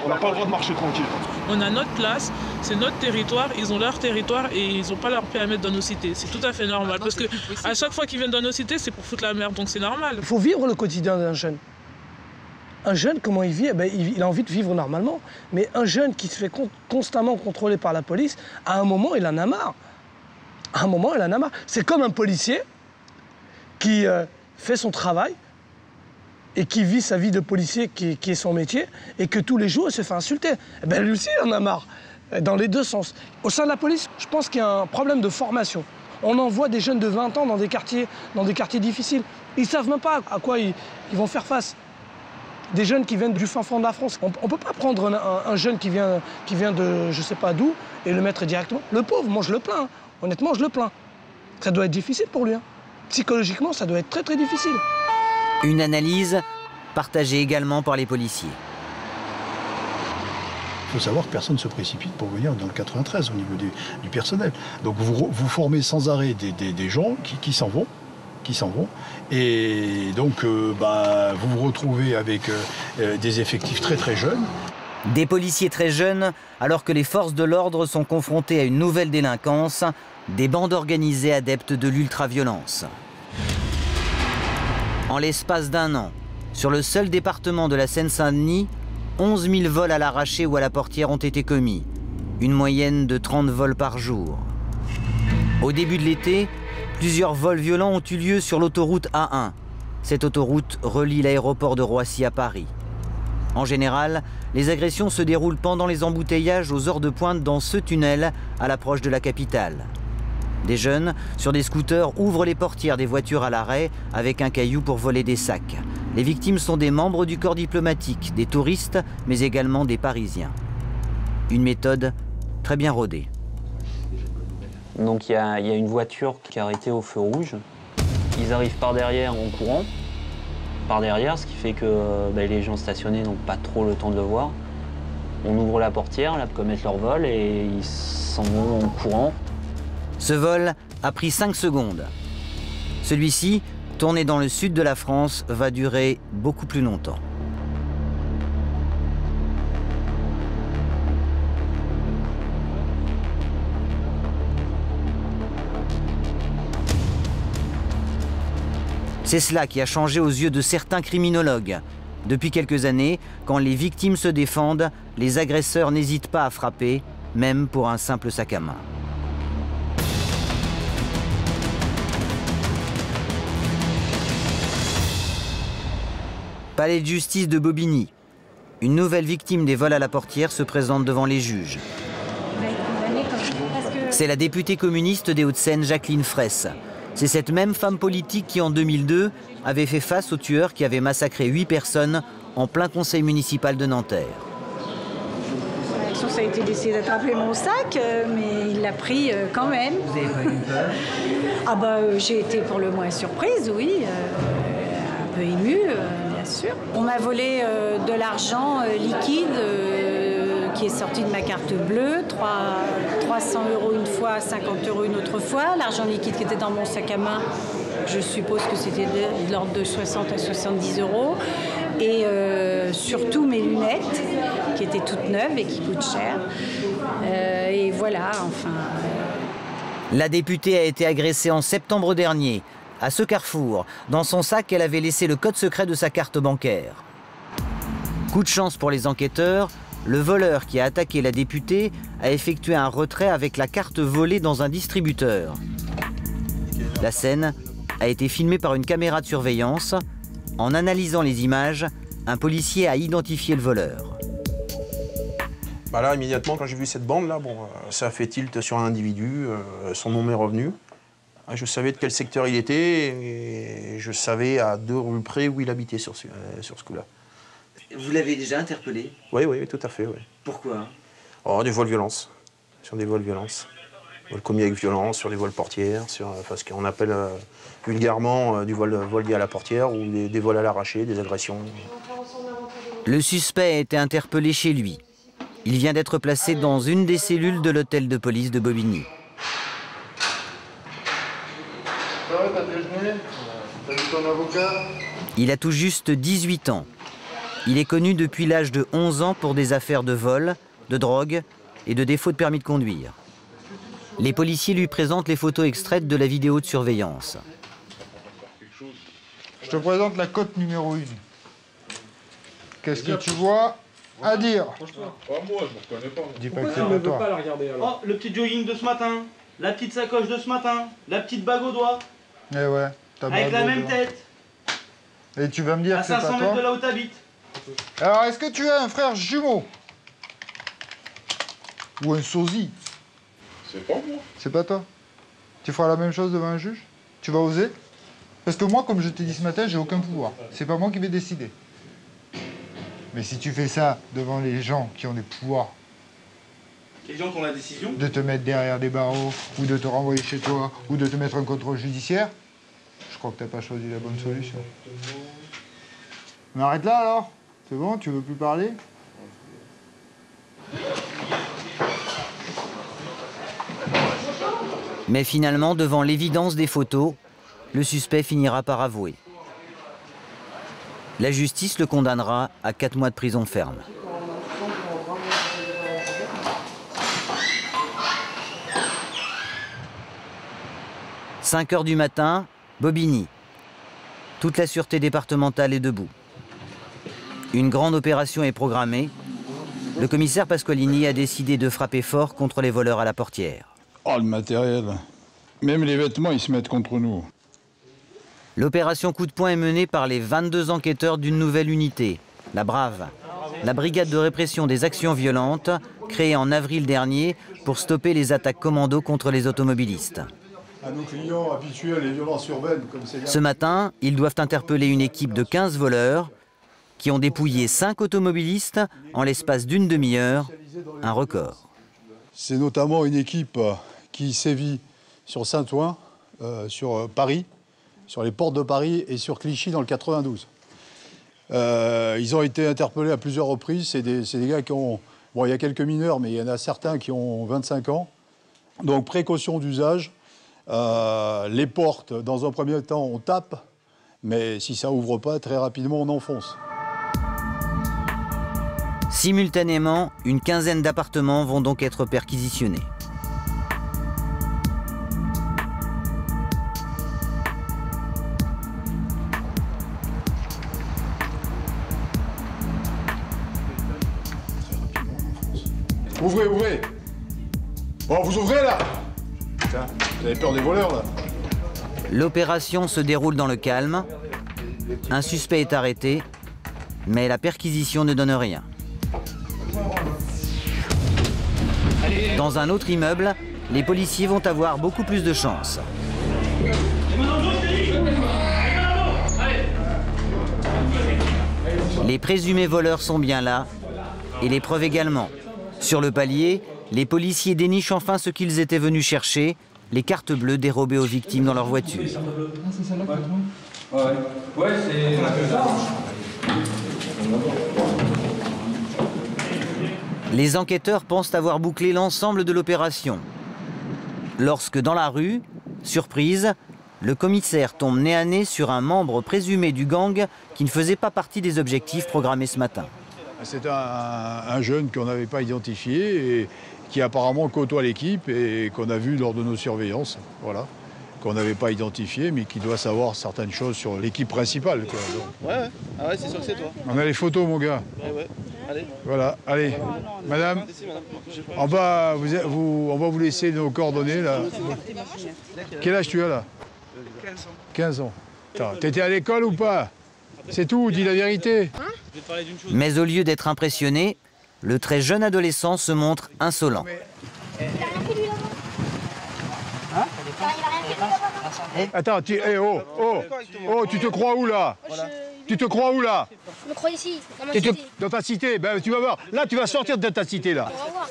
On n'a pas le droit de marcher tranquille. On a notre place, c'est notre territoire, ils ont leur territoire et ils n'ont pas leur pied à mettre dans nos cités. C'est tout à fait normal parce que à chaque fois qu'ils viennent dans nos cités, c'est pour foutre la merde, donc c'est normal. Il faut vivre le quotidien d'un jeune. Un jeune, comment il vit? Il a envie de vivre normalement. Mais un jeune qui se fait constamment contrôler par la police, à un moment, il en a marre. À un moment, il en a marre. C'est comme un policier qui fait son travail et qui vit sa vie de policier, qui est son métier, et que tous les jours, il se fait insulter. Lui aussi, il en a marre, dans les deux sens. Au sein de la police, je pense qu'il y a un problème de formation. On envoie des jeunes de 20 ans dans des quartiers difficiles. Ils ne savent même pas à quoi ils vont faire face. Des jeunes qui viennent du fin fond de la France. On ne peut pas prendre un jeune qui vient de je ne sais pas d'où et le mettre directement. Le pauvre, moi je le plains. Honnêtement, je le plains. Ça doit être difficile pour lui. Psychologiquement, ça doit être très très difficile. Une analyse partagée également par les policiers. Il faut savoir que personne ne se précipite pour venir dans le 93 au niveau du personnel. Donc vous formez sans arrêt des gens qui s'en vont. Et donc vous vous retrouvez avec des effectifs très très jeunes. Des policiers très jeunes, alors que les forces de l'ordre sont confrontées à une nouvelle délinquance, des bandes organisées adeptes de l'ultraviolence. En l'espace d'1 an, sur le seul département de la Seine-Saint-Denis, 11 000 vols à l'arraché ou à la portière ont été commis, une moyenne de 30 vols par jour. Au début de l'été, plusieurs vols violents ont eu lieu sur l'autoroute A1. Cette autoroute relie l'aéroport de Roissy à Paris. En général, les agressions se déroulent pendant les embouteillages aux heures de pointe dans ce tunnel à l'approche de la capitale. Des jeunes, sur des scooters, ouvrent les portières des voitures à l'arrêt avec un caillou pour voler des sacs. Les victimes sont des membres du corps diplomatique, des touristes, mais également des Parisiens. Une méthode très bien rodée. Donc il y a une voiture qui est arrêtée au feu rouge. Ils arrivent par derrière en courant, ce qui fait que les gens stationnés n'ont pas trop le temps de le voir. On ouvre la portière, là, commettent leur vol et ils s'en vont en courant. Ce vol a pris 5 secondes. Celui-ci, tourné dans le sud de la France, va durer beaucoup plus longtemps. C'est cela qui a changé aux yeux de certains criminologues. Depuis quelques années, quand les victimes se défendent, les agresseurs n'hésitent pas à frapper, même pour un simple sac à main. Palais de justice de Bobigny. Une nouvelle victime des vols à la portière se présente devant les juges. C'est la députée communiste des Hauts-de-Seine, Jacqueline Fraisse. C'est cette même femme politique qui, en 2002, avait fait face au tueur qui avait massacré 8 personnes en plein conseil municipal de Nanterre. Ça a été d'essayer d'attraper mon sac, mais il l'a pris quand même. Vous avez pas eu peur? J'ai été pour le moins surprise, oui. Un peu émue, bien sûr. On m'a volé de l'argent liquide qui est sorti de ma carte bleue, 300 € une fois, 50 € une autre fois. L'argent liquide qui était dans mon sac à main, je suppose que c'était de l'ordre de 60 à 70 €. Et surtout mes lunettes, qui étaient toutes neuves et qui coûtent cher. Et voilà, enfin... La députée a été agressée en septembre dernier, à ce carrefour. Dans son sac, elle avait laissé le code secret de sa carte bancaire. Coup de chance pour les enquêteurs, le voleur qui a attaqué la députée a effectué un retrait avec la carte volée dans un distributeur. La scène a été filmée par une caméra de surveillance. En analysant les images, un policier a identifié le voleur. Là, immédiatement, quand j'ai vu cette bande-là, ça a fait tilt sur un individu, son nom m'est revenu. Je savais de quel secteur il était et je savais à 2 rues près où il habitait sur ce coup-là. Vous l'avez déjà interpellé? Oui, tout à fait, oui. Pourquoi? Des vols violences, sur des vols violences. Vols commis avec violence, sur des vols portières, sur ce qu'on appelle vulgairement du vol lié à la portière ou des vols à l'arraché, des agressions. Le suspect a été interpellé chez lui. Il vient d'être placé dans une des cellules de l'hôtel de police de Bobigny. Ça va, t'as déjeuné? T'as vu ton avocat? Il a tout juste 18 ans. Il est connu depuis l'âge de 11 ans pour des affaires de vol, de drogue et de défaut de permis de conduire. Les policiers lui présentent les photos extraites de la vidéo de surveillance. Je te présente la cote numéro 1. Qu'est-ce que tu vois à dire? Pas moi, je me reconnais pas. Dis pas que c'est pas toi. la regarder alors? Oh, le petit jogging de ce matin, la petite sacoche de ce matin, la petite bague au doigt. Eh ouais, ta avec la même tête. Et tu vas me dire à que c'est pas 500 toi? mètres de là où t'habites. Alors, est-ce que tu as un frère jumeau? Ou un sosie? C'est pas moi. C'est pas toi? Tu feras la même chose devant un juge? Tu vas oser? Parce que moi, comme je t'ai dit ce matin, j'ai aucun pouvoir. C'est pas moi qui vais décider. Mais si tu fais ça devant les gens qui ont des pouvoirs, Les gens qui ont la décision. de te mettre derrière des barreaux, ou de te renvoyer chez toi, ou de te mettre un contrôle judiciaire, je crois que t'as pas choisi la bonne solution. On arrête là alors? C'est bon? Tu veux plus parler? Mais finalement, devant l'évidence des photos, le suspect finira par avouer. La justice le condamnera à 4 mois de prison ferme. « 5 heures du matin, Bobigny. Toute la sûreté départementale est debout. Une grande opération est programmée. Le commissaire Pasqualini a décidé de frapper fort contre les voleurs à la portière. Oh, le matériel. Même les vêtements, ils se mettent contre nous. L'opération coup de poing est menée par les 22 enquêteurs d'une nouvelle unité, la Brave, la brigade de répression des actions violentes, créée en avril dernier pour stopper les attaques commando contre les automobilistes. À nos clients habitués à les violences urbaines, comme c'est bien. Ce matin, ils doivent interpeller une équipe de 15 voleurs qui ont dépouillé 5 automobilistes en l'espace d'une demi-heure, un record. C'est notamment une équipe qui sévit sur Saint-Ouen, sur Paris, sur les portes de Paris et sur Clichy dans le 92. Ils ont été interpellés à plusieurs reprises. C'est des gars qui ont... Bon, il y a quelques mineurs, mais il y en a certains qui ont 25 ans. Donc, précaution d'usage. Les portes, dans un premier temps, on tape. Mais si ça ouvre pas, très rapidement, on enfonce. Simultanément, une quinzaine d'appartements vont donc être perquisitionnés. Ouvrez, ouvrez. Bon, vous ouvrez, là. Putain, vous avez peur des voleurs, là. L'opération se déroule dans le calme. Un suspect est arrêté, mais la perquisition ne donne rien. Dans un autre immeuble, les policiers vont avoir beaucoup plus de chance. Les présumés voleurs sont bien là, et les preuves également. Sur le palier, les policiers dénichent enfin ce qu'ils étaient venus chercher, les cartes bleues dérobées aux victimes dans leur voiture. C'est celle-là que ouais, c'est ça. Les enquêteurs pensent avoir bouclé l'ensemble de l'opération. Lorsque dans la rue, surprise, le commissaire tombe nez à nez sur un membre présumé du gang qui ne faisait pas partie des objectifs programmés ce matin. C'est un jeune qu'on n'avait pas identifié et qui apparemment côtoie l'équipe et qu'on a vu lors de nos surveillances, voilà, qu'on n'avait pas identifié mais qui doit savoir certaines choses sur l'équipe principale, quoi, donc. Ouais, ah ouais, c'est sûr que c'est toi. On a les photos, mon gars. Ouais, allez. Voilà, allez. Madame, on va vous laisser nos coordonnées, là. Quel âge tu as, là? 15 ans. 15 ans. T'étais à l'école ou pas? C'est tout, dis la vérité. Mais au lieu d'être impressionné, le très jeune adolescent se montre insolent. Attends, tu te crois où là? Tu te crois où là? Je me crois ici, dans ma cité. Dans ta cité, ben tu vas voir. Là, tu vas sortir de ta cité là. On va voir.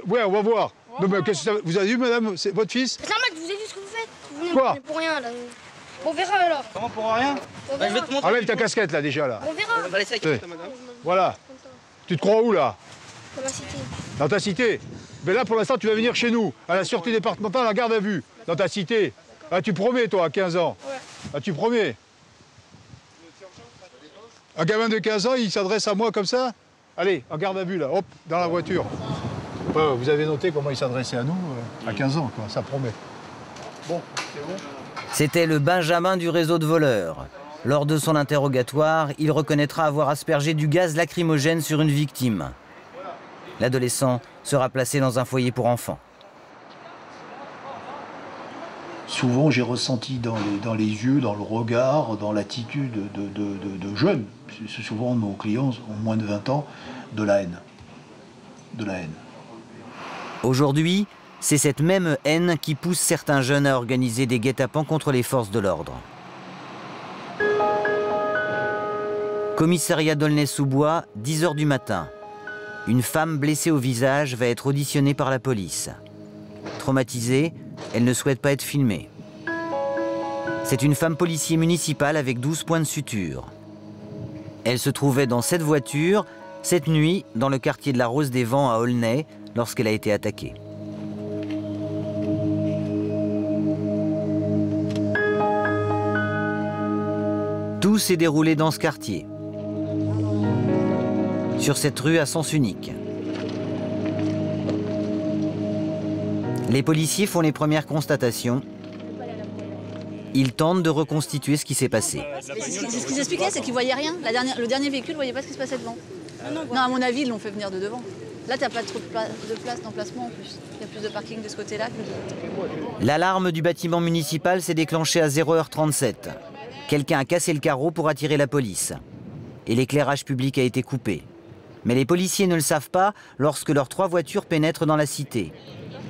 Ouais, on va voir. Non, mais qu'est-ce que ça... Vous avez vu, madame, c'est votre fils? C'est normal, vous avez vu ce que vous faites. Vous venez Quoi? pour rien là. On verra alors. Comment pour rien? On verra. Je vais te montrer. Enlève ta casquette là déjà là. On verra. Bah, laissez la casquette, madame. Voilà. Tu te crois où là? Dans ma cité. Dans ta cité. Mais là, pour l'instant, tu vas venir chez nous, à la sûreté départementale, à la garde à vue, dans ta cité. Ah, tu promets, toi, à 15 ans? Ouais. Ah, tu promets? Un gamin de 15 ans, il s'adresse à moi comme ça? Allez, en garde à vue, là, hop, dans la voiture. Ouais, vous avez noté comment il s'adressait à nous à 15 ans, quoi, ça promet. Bon, c'est bon. C'était le Benjamin du réseau de voleurs. Lors de son interrogatoire, il reconnaîtra avoir aspergé du gaz lacrymogène sur une victime. L'adolescent sera placé dans un foyer pour enfants. Souvent, j'ai ressenti dans les yeux, dans le regard, dans l'attitude de jeunes, souvent nos clients ont moins de 20 ans, de la haine. De la haine. Aujourd'hui, c'est cette même haine qui pousse certains jeunes à organiser des guet-apens contre les forces de l'ordre. Commissariat d'Aulnay-sous-Bois, 10 h du matin. Une femme blessée au visage va être auditionnée par la police. Traumatisée, elle ne souhaite pas être filmée. C'est une femme policier municipale avec 12 points de suture. Elle se trouvait dans cette voiture, cette nuit, dans le quartier de la Rose des Vents à Aulnay, lorsqu'elle a été attaquée. Tout s'est déroulé dans ce quartier, sur cette rue à sens unique. Les policiers font les premières constatations. Ils tentent de reconstituer ce qui s'est passé. Ce qu'ils expliquaient, c'est qu'ils ne voyaient rien. Le dernier véhicule ne voyait pas ce qui se passait devant. Non, à mon avis, ils l'ont fait venir de devant. Là, tu n'as pas trop de place d'emplacement en plus. Il y a plus de parking de ce côté-là que de... L'alarme du bâtiment municipal s'est déclenchée à 0h37. Quelqu'un a cassé le carreau pour attirer la police. Et l'éclairage public a été coupé. Mais les policiers ne le savent pas lorsque leurs 3 voitures pénètrent dans la cité.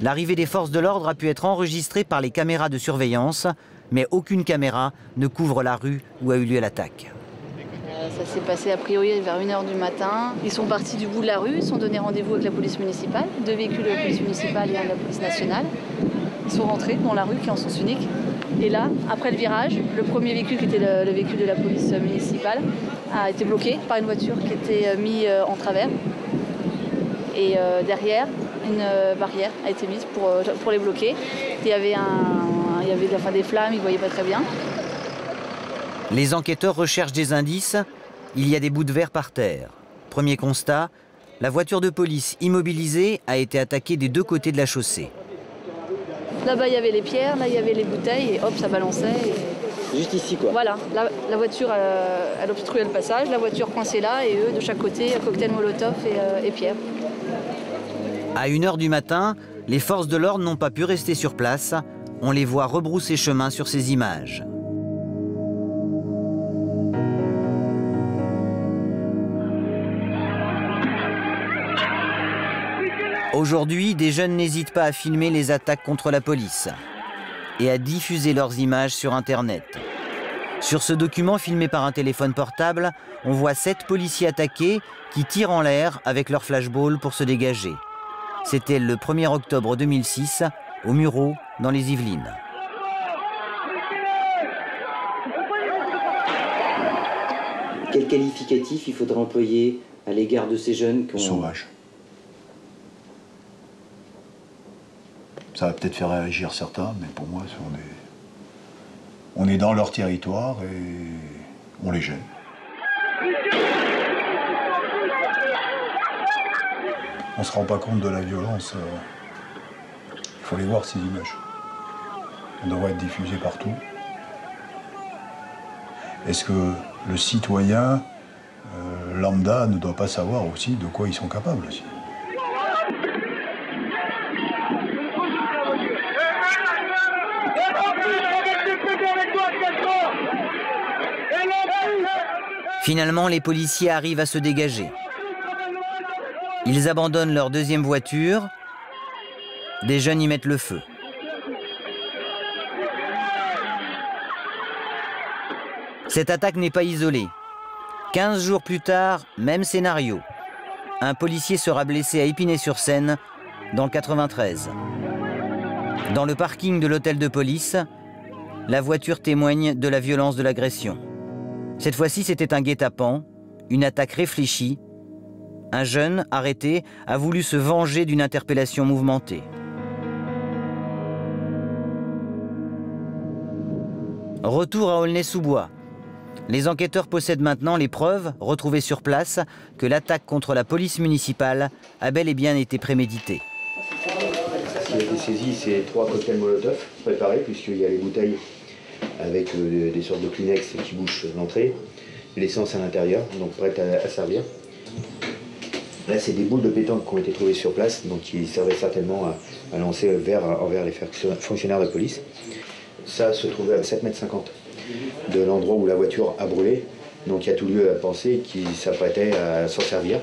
L'arrivée des forces de l'ordre a pu être enregistrée par les caméras de surveillance, mais aucune caméra ne couvre la rue où a eu lieu l'attaque. Ça s'est passé a priori vers 1 h du matin. Ils sont partis du bout de la rue, ils se sont donné rendez-vous avec la police municipale, 2 véhicules de la police municipale et 1 de la police nationale. Ils sont rentrés dans la rue qui est en sens unique. Et là, après le virage, le premier véhicule qui était le véhicule de la police municipale a été bloqué par une voiture qui était mise en travers. Et derrière, une barrière a été mise pour les bloquer. Il y avait des flammes, ils ne voyaient pas très bien. Les enquêteurs recherchent des indices. Il y a des bouts de verre par terre. Premier constat, la voiture de police immobilisée a été attaquée des 2 côtés de la chaussée. Là-bas, il y avait les pierres, là, il y avait les bouteilles, et hop, ça balançait. Juste ici, quoi. Voilà, la voiture, elle obstruait le passage, la voiture coincée là, et eux, de chaque côté, cocktail Molotov et pierre. À 1 h du matin, les forces de l'ordre n'ont pas pu rester sur place. On les voit rebrousser chemin sur ces images. Aujourd'hui, des jeunes n'hésitent pas à filmer les attaques contre la police et à diffuser leurs images sur Internet. Sur ce document filmé par un téléphone portable, on voit 7 policiers attaqués qui tirent en l'air avec leur flashball pour se dégager. C'était le 1er octobre 2006, au Mureau, dans les Yvelines. Quel qualificatif il faudrait employer à l'égard de ces jeunes qui ont... Sauvage. Ça va peut-être faire réagir certains, mais pour moi, on est dans leur territoire et on les gêne. On ne se rend pas compte de la violence. Il faut les voir, ces images. Elles devraient être diffusées partout. Est-ce que le citoyen lambda ne doit pas savoir aussi de quoi ils sont capables aussi? Finalement, les policiers arrivent à se dégager. Ils abandonnent leur 2e voiture. Des jeunes y mettent le feu. Cette attaque n'est pas isolée. 15 jours plus tard, même scénario. Un policier sera blessé à Épinay-sur-Seine, dans le 93. Dans le parking de l'hôtel de police, la voiture témoigne de la violence de l'agression. Cette fois-ci, c'était un guet-apens, une attaque réfléchie. Un jeune, arrêté, a voulu se venger d'une interpellation mouvementée. Retour à Aulnay-sous-Bois. Les enquêteurs possèdent maintenant les preuves, retrouvées sur place, que l'attaque contre la police municipale a bel et bien été préméditée. Ce qui a été saisi, c'est 3 cocktails Molotov préparés, puisqu'il y a les bouteilles avec des sortes de Kleenex qui bouchent l'entrée, l'essence à l'intérieur, donc prête à servir. Là, c'est des boules de pétanque qui ont été trouvées sur place, donc qui servaient certainement à lancer envers les fonctionnaires de police. Ça se trouvait à 7,50 m de l'endroit où la voiture a brûlé, donc il y a tout lieu à penser qu'ils s'apprêtaient à s'en servir.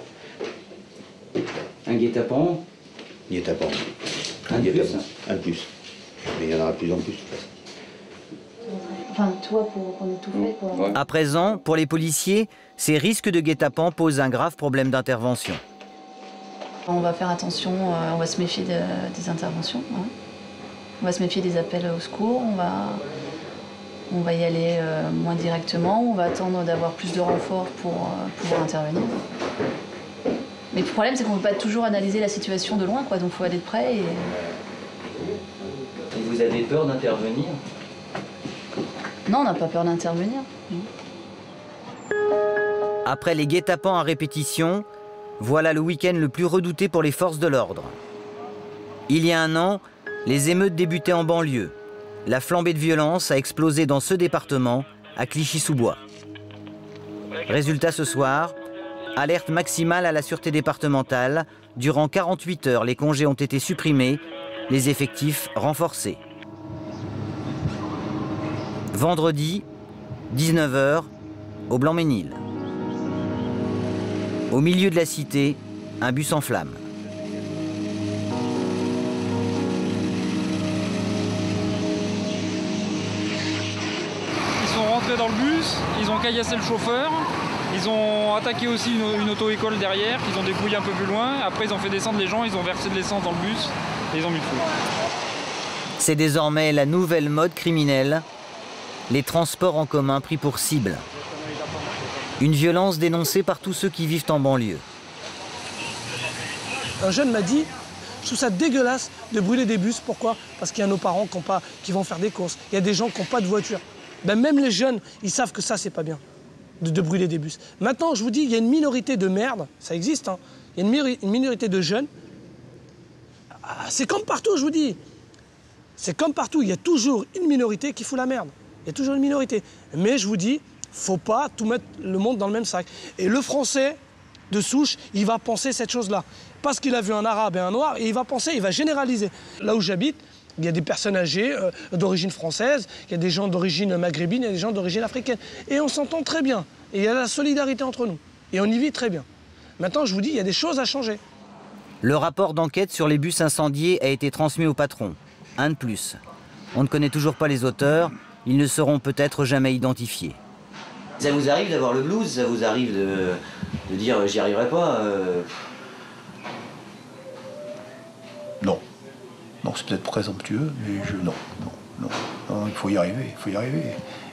Un guet-apens. Guet-apens. Un de plus. Un de plus. Mais il y en aura de plus en plus. Enfin, toi, qu'on ait tout fait pour... À présent, pour les policiers, ces risques de guet-apens posent un grave problème d'intervention. On va faire attention, on va se méfier des interventions. Hein. On va se méfier des appels au secours, on va y aller moins directement, on va attendre d'avoir plus de renforts pour pouvoir intervenir. Mais le problème, c'est qu'on ne peut pas toujours analyser la situation de loin, quoi, donc il faut aller de près. Et vous avez peur d'intervenir? Non, on n'a pas peur d'intervenir. Après les guet-apens à répétition, voilà le week-end le plus redouté pour les forces de l'ordre. Il y a un an, les émeutes débutaient en banlieue. La flambée de violence a explosé dans ce département, à Clichy-sous-Bois. Résultat ce soir, alerte maximale à la sûreté départementale. Durant 48 heures, les congés ont été supprimés, les effectifs renforcés. Vendredi, 19 h, au Blanc-Ménil. Au milieu de la cité, un bus en flammes. Ils sont rentrés dans le bus, ils ont caillassé le chauffeur, ils ont attaqué aussi une auto-école derrière, qu'ils ont débrouillé un peu plus loin. Après, ils ont fait descendre les gens, ils ont versé de l'essence dans le bus et ils ont mis le feu. C'est désormais la nouvelle mode criminelle, les transports en commun pris pour cible. Une violence dénoncée par tous ceux qui vivent en banlieue. Un jeune m'a dit, je trouve ça dégueulasse de brûler des bus. Pourquoi? Parce qu'il y a nos parents qui vont faire des courses. Il y a des gens qui n'ont pas de voiture. Ben, même les jeunes, ils savent que ça, c'est pas bien, de brûler des bus. Maintenant, je vous dis, il y a une minorité de merde, ça existe, hein. Il y a une minorité de jeunes. C'est comme partout, je vous dis. C'est comme partout, il y a toujours une minorité qui fout la merde. Il y a toujours une minorité. Mais je vous dis, faut pas tout mettre le monde dans le même sac. Et le Français de souche, il va penser cette chose-là. Parce qu'il a vu un arabe et un noir, et il va penser, il va généraliser. Là où j'habite, il y a des personnes âgées d'origine française, il y a des gens d'origine maghrébine, il y a des gens d'origine africaine. Et on s'entend très bien. Et il y a la solidarité entre nous. Et on y vit très bien. Maintenant, je vous dis, il y a des choses à changer. Le rapport d'enquête sur les bus incendiés a été transmis au patron. Un de plus. On ne connaît toujours pas les auteurs, ils ne seront peut-être jamais identifiés. Ça vous arrive d'avoir le blues? Ça vous arrive de dire j'y arriverai pas? Non. Non, c'est peut-être présomptueux, mais non, il faut y arriver,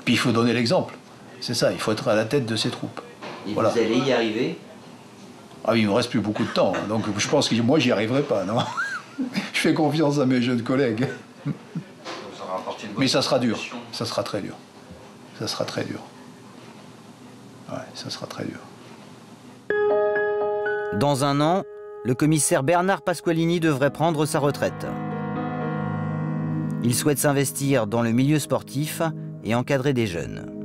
Puis il faut donner l'exemple. C'est ça, il faut être à la tête de ses troupes. Et voilà. Vous allez y arriver? Ah oui, il ne me reste plus beaucoup de temps, donc je pense que moi, j'y arriverai pas, non. Je fais confiance à mes jeunes collègues. Mais ça sera dur, ça sera très dur. Ça sera très dur. Ouais, ça sera très dur. Dans un an, le commissaire Bernard Pasqualini devrait prendre sa retraite. Il souhaite s'investir dans le milieu sportif et encadrer des jeunes.